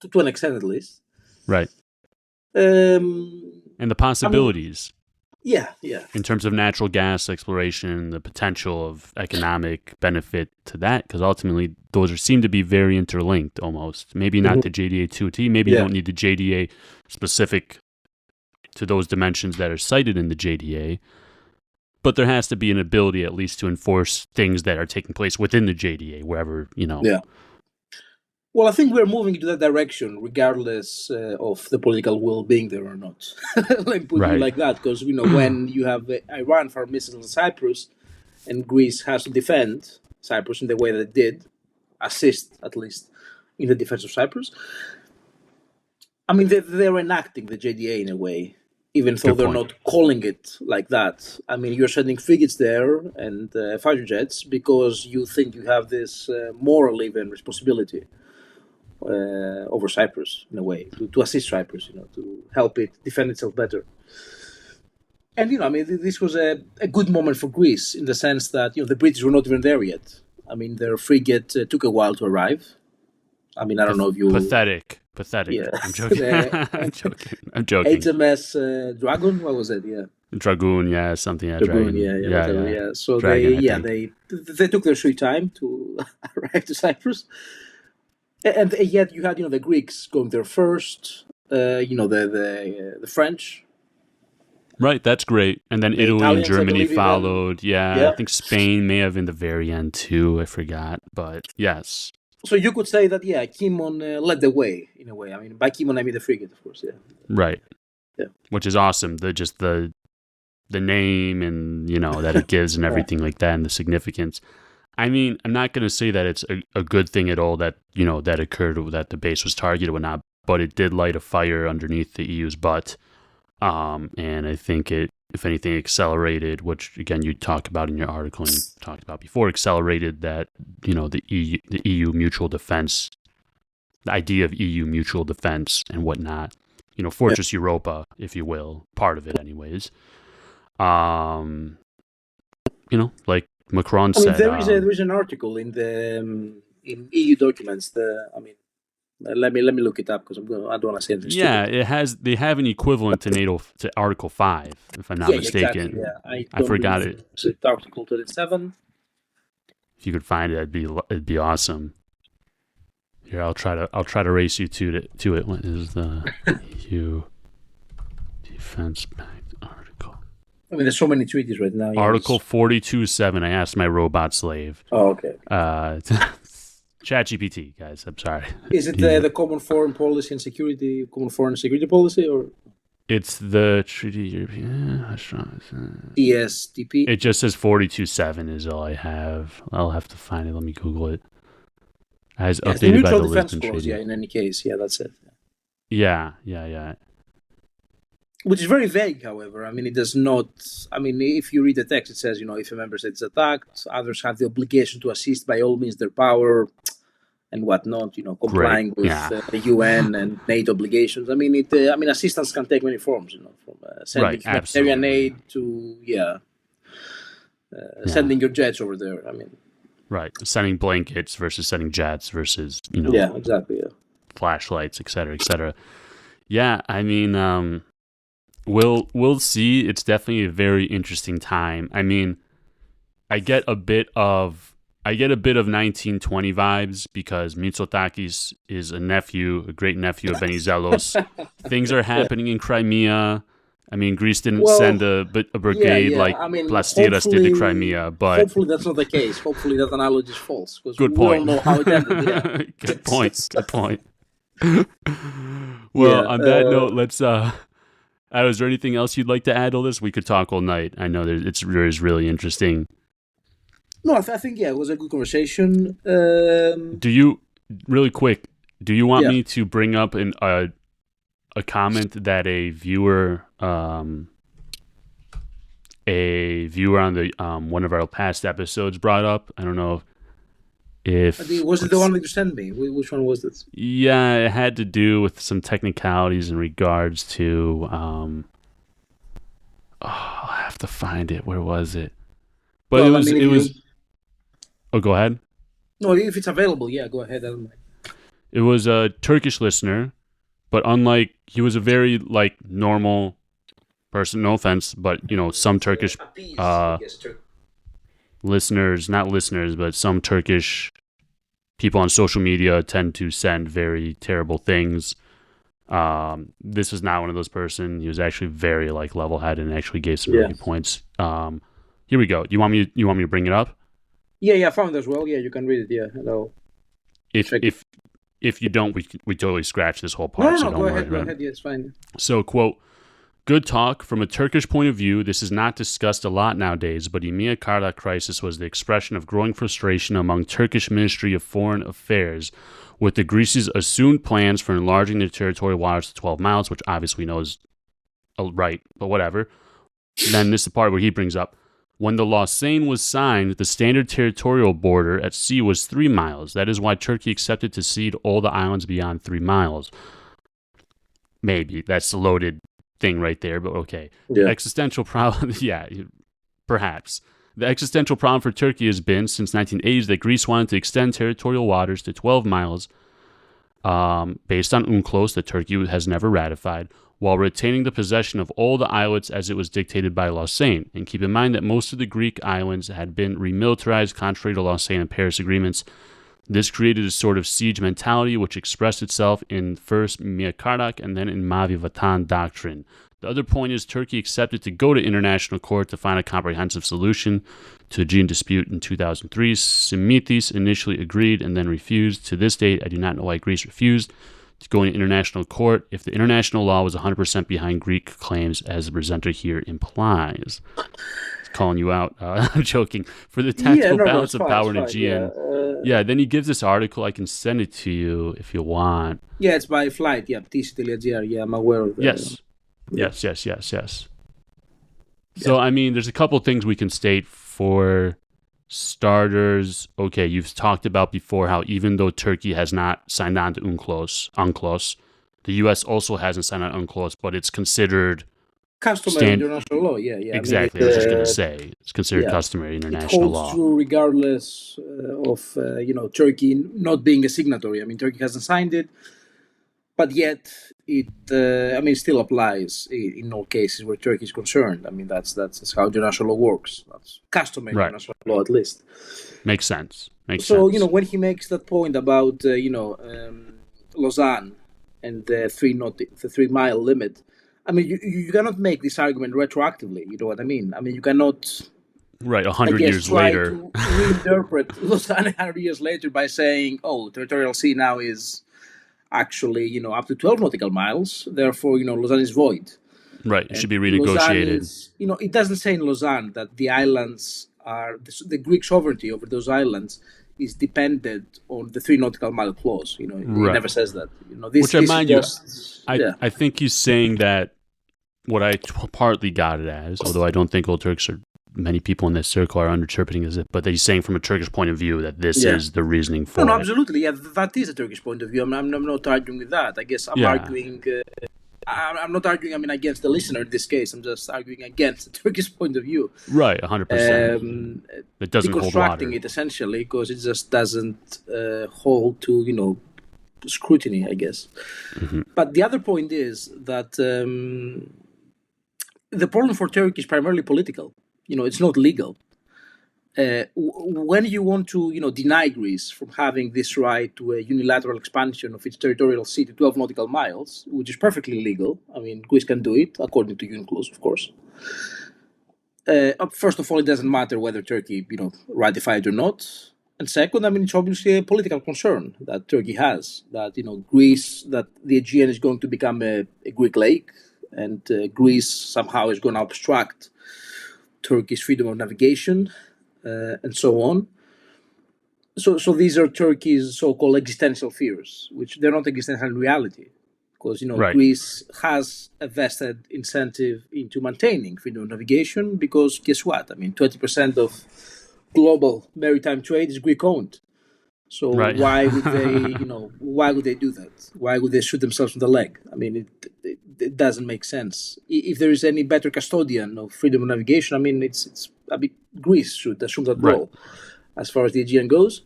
to an extent at least. Right. Um, And the possibilities. yeah. In terms of natural gas exploration, the potential of economic benefit to that, because ultimately those seem to be very interlinked almost. Maybe not the JDA 2T. Maybe you don't need the JDA specific to those dimensions that are cited in the JDA. But there has to be an ability at least to enforce things that are taking place within the JDA, wherever, Yeah. Well, I think we're moving into that direction, regardless of the political will being there or not. Let me put it like that, because when you have Iran fire missiles in Cyprus, and Greece has to defend Cyprus in the way that it did, assist at least in the defense of Cyprus. I mean, they're enacting the JDA in a way, even though they're not calling it like that. I mean, you're sending frigates there and fighter jets because you think you have this moral even responsibility over Cyprus in a way, to assist Cyprus, to help it defend itself better. And, I mean, this was a good moment for Greece in the sense that, the British were not even there yet. I mean, their frigate took a while to arrive. I mean, I don't know if you... Pathetic. Yeah. I'm joking. I'm joking. HMS Dragon, what was it? Yeah. Dragoon, yeah, something. Dragoon, yeah. So Dragon, they took their sweet time to arrive to Cyprus. And yet you had, the Greeks going there first, the French. Right, that's great. And then Italy and Germany followed. Yeah, I think Spain may have in the very end too. I forgot, but yes. So you could say that, Kimon led the way, in a way. I mean, by Kimon I mean the frigate, of course, yeah. Right. Yeah. Which is awesome. The name and, that it gives and everything like that and the significance. I mean, I'm not going to say that it's a good thing at all that, that occurred, or that the base was targeted or not, but it did light a fire underneath the EU's butt. And I think it, if anything, accelerated, which again, you talk about in your article and you talked about before, accelerated that, the EU mutual defense, the idea of EU mutual defense and whatnot, Fortress Europa, if you will, part of it anyways. Like Macron said, there is an article in the in EU documents. Let me look it up because I don't want to say anything. Yeah, stupid. They have an equivalent to NATO to Article 5, if I'm not mistaken. Exactly, yeah. I forgot it. It's Article 27. If you could find it, it'd be awesome. Here, I'll try to race you to it. What is the EU Defense Pact article? I mean, there's so many treaties right now. Article 42.7. I asked my robot slave. Oh, okay. ChatGPT, guys. I'm sorry. Is it the Common Foreign Policy and Security, Common Foreign Security Policy, or? It's the Treaty European. ESDP. It just says 42.7 is all I have. I'll have to find it. Let me Google it. As updated by the Lisbon Treaty. Yeah, in any case, that's it. Yeah. Which is very vague, however. I mean, it does not. I mean, if you read the text, it says, if a member state is attacked, others have the obligation to assist by all means their power and whatnot. Complying with the UN and NATO obligations. I mean, assistance can take many forms. From sending humanitarian aid to sending your jets over there. I mean, right, sending blankets versus sending jets versus exactly, flashlights, et cetera. Yeah, I mean. We'll see. It's definitely a very interesting time. I mean, I get a bit of 1920 vibes because Mitsotakis is a great nephew of Venizelos. Things are happening in Crimea. I mean, Greece didn't send a brigade like Plastiras did to Crimea, but hopefully that's not the case. Hopefully that analogy is false. Good point. We all know how it ended. Yeah. Good point. Well, on that note, let's. Is there anything else you'd like to add to this? We could talk all night. I know it's really interesting. No, I think it was a good conversation. Do you want me to bring up a comment that a viewer a viewer on the one of our past episodes brought up. I don't know if Was it the one that you sent me? Which one was this? Yeah, it had to do with some technicalities in regards to I'll have to find it. Where was it? But Well, it was. Oh, go ahead. No, if it's available, yeah, go ahead. I don't mind. It was a Turkish listener, but unlike he was a very like normal person. No offense, but some Turkish listeners, not listeners, but some Turkish people on social media tend to send very terrible things. This was not one of those person. He was actually very like level-headed and actually gave some really good points. Here we go. You want me to bring it up? Yeah, I found it as well. Yeah, you can read it. Yeah, hello. If you don't, we totally scratch this whole part. No, so go ahead. Yeah, it's fine. So, quote, good talk. From a Turkish point of view, this is not discussed a lot nowadays, but Emilia Kardak crisis was the expression of growing frustration among Turkish Ministry of Foreign Affairs with the Greece's assumed plans for enlarging their territorial waters to 12 miles, which obviously we know is right, but whatever. Then this is the part where he brings up, when the Laussane was signed, the standard territorial border at sea was 3 miles. That is why Turkey accepted to cede all the islands beyond 3 miles. Maybe. That's a loaded thing right there, but okay. Yeah. The existential problem, yeah, perhaps. The existential problem for Turkey has been, since 1980s, that Greece wanted to extend territorial waters to 12 miles based on UNCLOS that Turkey has never ratified, while retaining the possession of all the islets as it was dictated by Lausanne. And keep in mind that most of the Greek islands had been remilitarized contrary to Lausanne and Paris agreements. This created a sort of siege mentality which expressed itself in first Emilia Kardak and then in Mavi Vatan doctrine. The other point is Turkey accepted to go to international court to find a comprehensive solution to the Aegean dispute in 2003. Simitis initially agreed and then refused. To this date, I do not know why Greece refused to go into international court if the international law was 100% behind Greek claims, as the presenter here implies. He's calling you out. I'm joking. For the tactical balance of power in Aegean. Yeah, then he gives this article. I can send it to you if you want. Yeah, it's by flight. Yeah, yeah, I'm aware of that. Yes. So, I mean, there's a couple things we can state for starters. Okay, you've talked about before how even though Turkey has not signed on to UNCLOS, the U.S. also hasn't signed on UNCLOS, but it's considered customary international law. Yeah. Exactly. I was just going to say it's considered customary international law. It holds true regardless of Turkey not being a signatory. I mean, Turkey hasn't signed it, but yet it still applies in all cases where Turkey is concerned. I mean, that's how international law works. That's customary international law, at least. Makes sense. So, when he makes that point about Lausanne and the 3 mile limit, I mean, you cannot make this argument retroactively. You know what I mean? I mean, you cannot. Right, 100 years later. To reinterpret Lausanne 100 years later by saying, "Oh, territorial sea now is actually up to 12 nautical miles. Therefore, Lausanne is void." Right, it should be renegotiated. It doesn't say in Lausanne that the islands are the Greek sovereignty over those islands is dependent on the 3 nautical mile clause. It never says that. Which I mind you, I think he's saying that what I partly got it as, although I don't think all Turks or many people in this circle are interpreting as it, but he's saying from a Turkish point of view that this is the reasoning for it. No, absolutely. Yeah, that is a Turkish point of view. I'm not arguing with that. I guess I'm arguing. I'm not arguing, against the listener in this case. I'm just arguing against the Turkish point of view. Right, 100%. It doesn't hold water. Deconstructing it, essentially, because it just doesn't hold to, scrutiny, I guess. Mm-hmm. But the other point is that the problem for Turkey is primarily political. It's not legal. When you want to, deny Greece from having this right to a unilateral expansion of its territorial sea to 12 nautical miles, which is perfectly legal. I mean, Greece can do it according to UNCLOS, of course. First of all, it doesn't matter whether Turkey, ratified or not. And second, it's obviously a political concern that Turkey has that, Greece, that the Aegean is going to become a Greek lake, and Greece somehow is going to obstruct Turkey's freedom of navigation, and so on. So these are Turkey's so-called existential fears, which they're not existential in reality. because Right. Greece has a vested incentive into maintaining freedom of navigation, because guess what? I mean, 20% of global maritime trade is Greek owned. So Right. why would they, why would they do that? Why would they shoot themselves in the leg? I mean, it doesn't make sense. If there is any better custodian of freedom of navigation, I mean, Greece should assume that Right. role as far as the Aegean goes.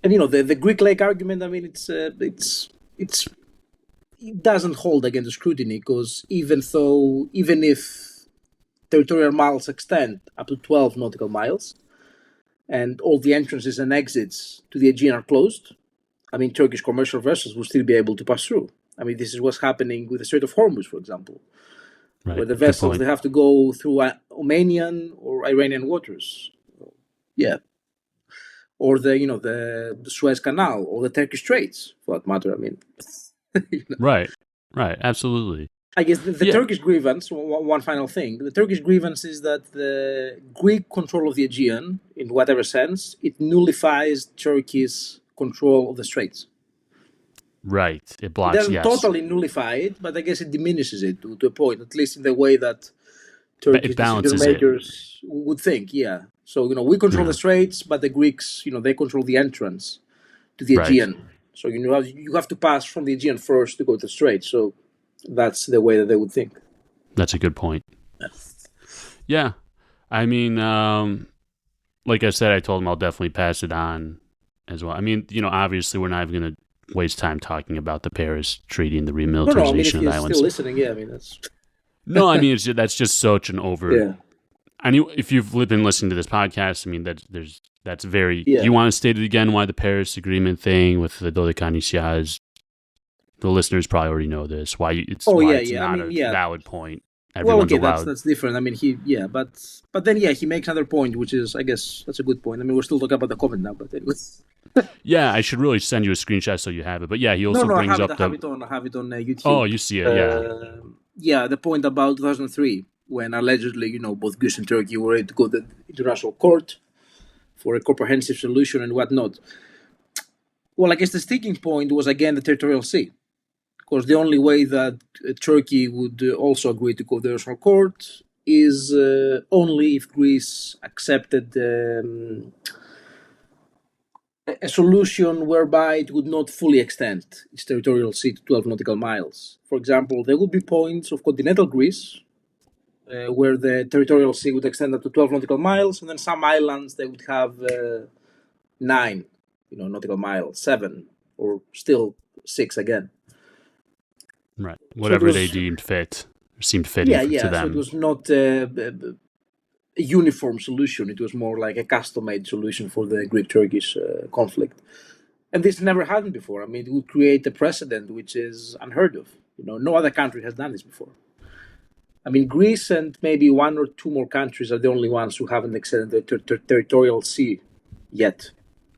And the Greek lake argument, I mean, it doesn't hold against the scrutiny, because even if territorial miles extend up to 12 nautical miles, and all the entrances and exits to the Aegean are closed, I mean, Turkish commercial vessels will still be able to pass through. I mean, this is what's happening with the Strait of Hormuz, for example, where the vessels, they have to go through Omanian or Iranian waters. Yeah. Or the Suez Canal, or the Turkish Straits, for that matter. I mean, Right. Absolutely. I guess the Turkish grievance, one final thing, the Turkish grievance is that the Greek control of the Aegean, in whatever sense, it nullifies Turkey's control of the Straits. Right. It blocks, It doesn't totally nullify it, but I guess it diminishes it to a point, at least in the way that Turkish decision makers would think, yeah. So, we control the Straits, but the Greeks, they control the entrance to the Aegean. Right. So, you have to pass from the Aegean first to go to the Straits. So, that's the way that they would think. That's a good point. Yeah. I mean, like I said, I told him I'll definitely pass it on as well. I mean, obviously we're not even going to waste time talking about the Paris Treaty and the remilitarization of the islands. If you're still listening, yeah, I mean, that's... No, I mean, that's just such an over... Yeah. If you've been listening to this podcast, I mean, that's very... Yeah. You want to state it again, why the Paris Agreement thing with the Dodekanisya, the listeners probably already know this, why it's not a valid point. Everyone's allowed. That's different. I mean, but then he makes another point, which is, I guess, that's a good point. I mean, we're still talking about the comment now, but anyways. Yeah, I should really send you a screenshot so you have it. But yeah, he also brings up I have it on YouTube. Oh, you see it, yeah, the point about 2003, when allegedly, both Greece and Turkey were ready to go to the international court for a comprehensive solution and whatnot. Well, I guess the sticking point was, again, the territorial sea. Because the only way that Turkey would also agree to go to the international court is only if Greece accepted a solution whereby it would not fully extend its territorial sea to 12 nautical miles. For example, there would be points of continental Greece where the territorial sea would extend up to 12 nautical miles, and then some islands, they would have 9 nautical miles, 7, or still 6 again. Right. Whatever they deemed fit, seemed fitting to them. So it was not a uniform solution. It was more like a custom-made solution for the Greek-Turkish conflict. And this never happened before. I mean, it would create a precedent which is unheard of. No other country has done this before. I mean, Greece and maybe 1 or 2 more countries are the only ones who haven't extended the territorial sea yet.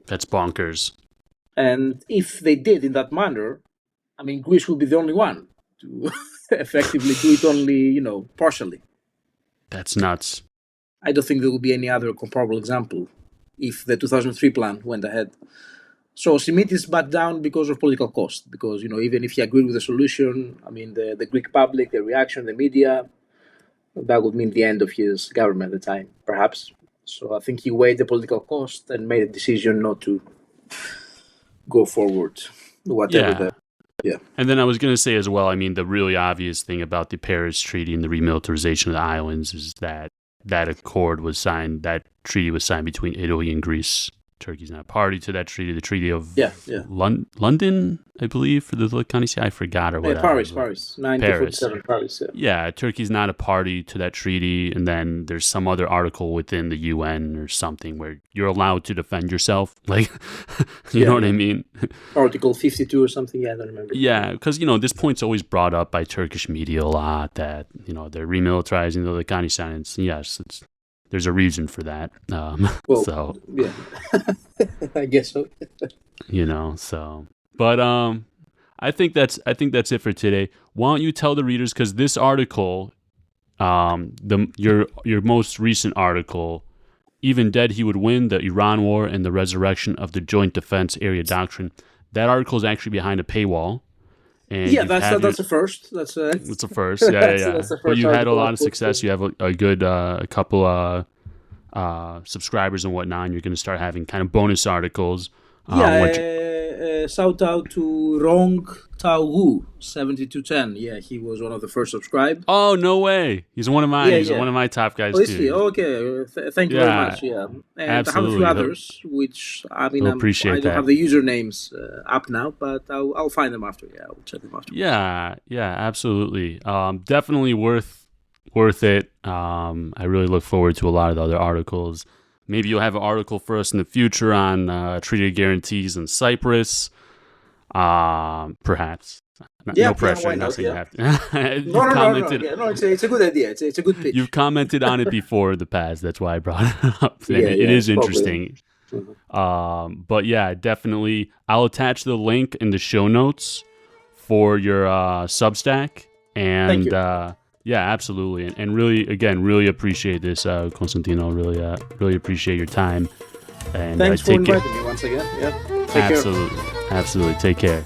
That's bonkers. And if they did in that manner, I mean, Greece will be the only one to effectively do it only, partially. That's nuts. I don't think there will be any other comparable example if the 2003 plan went ahead. So Simitis backed down because of political cost, because, even if he agreed with the solution, I mean, the Greek public, the reaction, the media, that would mean the end of his government at the time, perhaps. So I think he weighed the political cost and made a decision not to go forward, whatever Yeah. And then I was going to say as well, I mean, the really obvious thing about the Paris Treaty and the remilitarization of the islands is that accord was signed, that treaty was signed between Italy and Greece. Turkey's not a party to that treaty. The Treaty of London, I believe, for the Dodekanisya, I forgot, or whatever. Paris, 1947, Paris. Yeah, Turkey's not a party to that treaty, and then there's some other article within the UN or something where you're allowed to defend yourself. Like, you know what I mean? Article 52 or something, I don't remember. Yeah, because, this point's always brought up by Turkish media a lot, that, they're remilitarizing the Dodekanisya, and yes, there's a reason for that. So yeah, I guess so. But I think that's it for today. Why don't you tell the readers, because this article, your most recent article, Even Dead He Would Win: The Iran War and the Resurrection of the Joint Defense Area Doctrine. That article is actually behind a paywall, And yeah, that's a first. It's a first. Yeah. that's the But first you had a article lot I've of put success. You have a good a couple subscribers and whatnot, and you're going to start having kind of bonus articles. Shout out to Rong Tao Wu 7210. Yeah, he was one of the first subscribed. Oh, no way! He's one of mine. Yeah, He's yeah. one of my top guys Oh, is too. he? Oh, okay. Thank you very much. Yeah, and absolutely. I have a few others, which I mean, We'll appreciate I don't that. have the usernames up now, but I'll find them after. Yeah, I'll check them after. Yeah, absolutely. Definitely worth it. I really look forward to a lot of the other articles. Maybe you'll have an article for us in the future on treaty guarantees in Cyprus. Perhaps. No pressure. Why not not? saying you have to. No, it's a good idea. It's a good pitch. You've commented on it before in the past. That's why I brought it up. It is interesting. But yeah, definitely. I'll attach the link in the show notes for your Substack. And Thank you. yeah, absolutely. And really, again, really appreciate this, Konstantino. Really appreciate your time. And thanks for inviting me once again. Yeah. Take care. Absolutely. Take care.